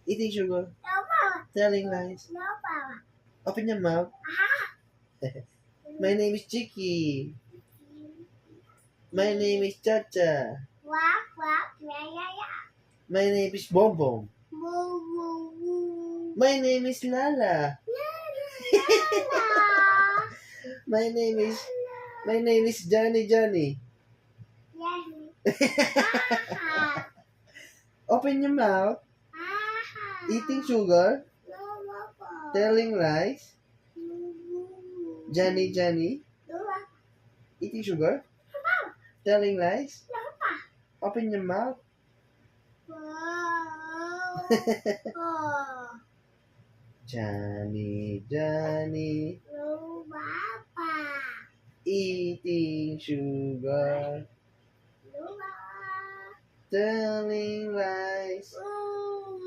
Eating sugar. No, Papa. Telling lies. No, Papa. Open your mouth. My name is Chicky. My name is Chacha. Wap, wap, yeah, yeah, yeah. My name is Bom Bom. Woo, woo, woo. My name is Lala. La, la, la. My name is Johnny Johnny. Yeah. Aha. Open your mouth. Aha. Eating sugar. No, Papa. Telling lies. Woo, woo, woo. Johnny Johnny. No, Eating sugar. Papa. Telling lies. No, Papa. Open your mouth. Wow. Oh. Johnny Johnny. No, Papa. Eating sugar. No, Papa. Telling lies. Woo.